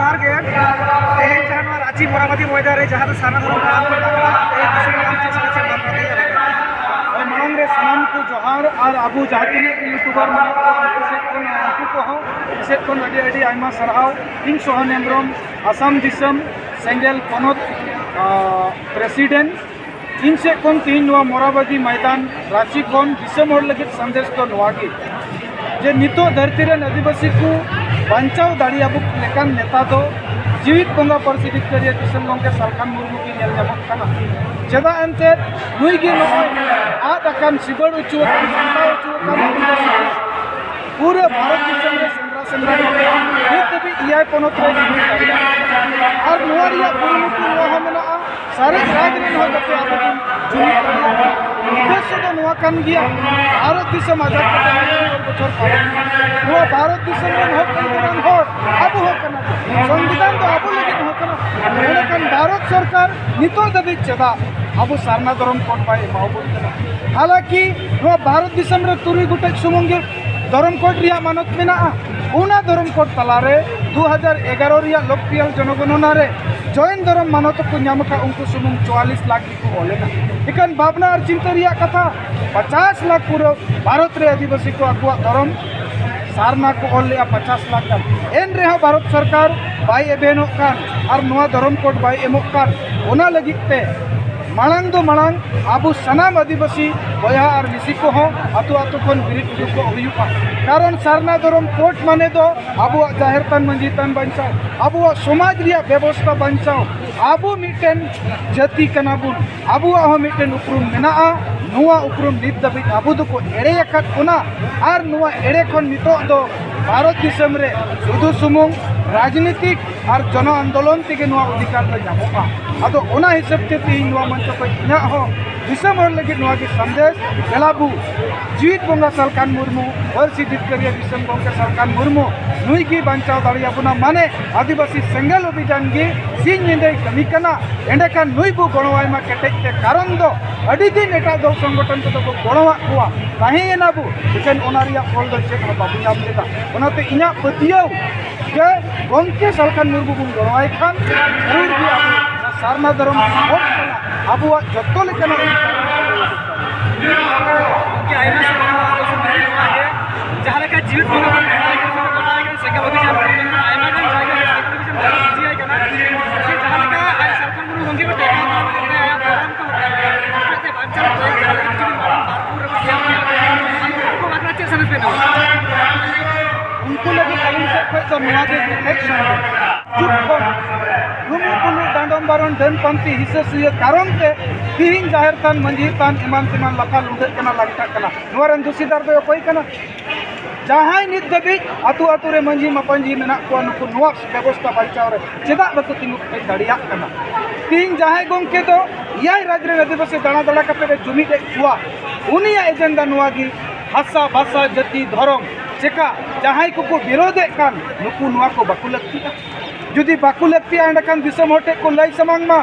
जोहार गे तेज जहां रांची मोराबादी मैदान रे जहां साना धर्म मांग रे सनम को जोहार और आबू जहां यूट्यूबर से को अड़ी आयमा सरहाव इन सोहन हेम्ब्रम आसाम दिसम सेंगेल पनत प्रेसिडेंट इन से कौन तीन मोराबादी मैदान रांची कौन दिसम और लगे संदेश तो नवागी जे नितो धरती रे आदिवासी को बांचाव दाड़ियाबू लेकान नेता दो जीवित बंगा परिस्थिति करिए दिसम गंके सालखान मुर्मू की नेल जामक काना चेदा एनते नुई गे नय आद अकान सिगड़ उचु पूरे भारत दिसम रे सेंद्रा नित भी इयाय पनत रे और नोरिया पुरुमुटु नोहा मेना सारे राज रे हो जते आबू जुनी उद्देश्य तो नोआ कान गिया भारत दिसम आजाद बचर नोआ भारत दिसम रे हो कन हो आबू हो कना संविधान तो आबू लगे हो कना एनकान भारत सरकार नितो दबि चदा आबू सारना धर्म कोड पाए मावबुन कना हालांकि नोआ भारत दिसम रे तुरी गुटे सुमंगे धर्म कोड रिया मानत मेना उना धर्म कोड तलारे 2011 रिया लोकप्रिय जनगणना रे जॉइन धर्म मानत को नामका उनको सुमुंग 44 लाख को ओलेना इकन भावना और चिंता रिया कथा 50 लाख पूरा भारत रे आदिवासी को अकुआ धर्म सारना को ओल 50 लाख का एन रे भारत सरकार बाई एबेनो कान और नोआ धर्म कोड बाई एमो कान ओना लगिते मांग दो मांग आबू सनाम आदिवासी बया और मिसी को हो आतु आतु खन बिरिट उदुग को हुयुका कारण सारना धर्म कोट माने दो आबू जाहिर तन मंजी तन बंचाओ आबू समाज रिया व्यवस्था बंचाओ आबू मिटेन जाति कनाबुन आबू हो मिटेन उपरुम मेना नुआ उपरुम नित दबि आबू दो को एड़े अकत कोना और नुआ एड़े खन नितो दो भारत दिसम रे सुदु सुमुंग राजनीतिक और जन आंदोलन तेगे नुआ अधिकार रे नामोगा अदो ओना हिसाब ते तीन नुआ मंच को इना हो दिसम और लगे नुआ की संदेश गलाबू जीवित बंगा सालखान मुर्मू और सिद्धित करिया दिसम गंके सालखान मुर्मू नुई की बंचाव दाड़ियाबुना माने आदिवासी सेंगल अभियान की सिंह निंदे कमी कना एंडेखान नुई बु गणवायमा केटेजते कारण दो अड़ी दिन एटा दो संगठन को तो गणवा कुआ ताहेना बु इकन ओना रिया फल दो चेक बाबू नाम देता ओनाते इना पतियाव के गंके सालखान मुर्मू बुन गणवाय खान जरूर भी सारना धर्म आबू जत्तो लेकना के आइना जहां का जीवित बंगा सेंगल अभियान आइना जन जायगा सीआई कना से जहां का सालखान मुर्मू गंगे को टेका आया धर्म को ते बच्चा को बात अच्छे समझ पे ना उनको लगे कलिंग से कोई तो नुआ के डिटेक्शन चुप को रुमु डांडम बारन देन पंथी हिस्से सुय कारण ते तीन जाहिर तान मंजी तान ईमान तिमान लखा लुंडे कना लगता कना नोरन दुसीदार दो कोई कना जहां नित दबि आतु आतु रे मंजी मपंजी मेना को नुकु नुआ व्यवस्था बचाव रे चेदा बको तिंगु दाड़िया कना तीन जहां गंके दो याय राज्य रे आदिवासी दाना दाड़ा कते जुमी दे हुआ उनिया एजेंडा नुआ की भाषा भाषा जाति धर्म चेका जहां को विरोधे कान नुकु नुआ को बाकु लगती जुदी बाकु लगती एंडकान दिसम होटे को लई समांग मा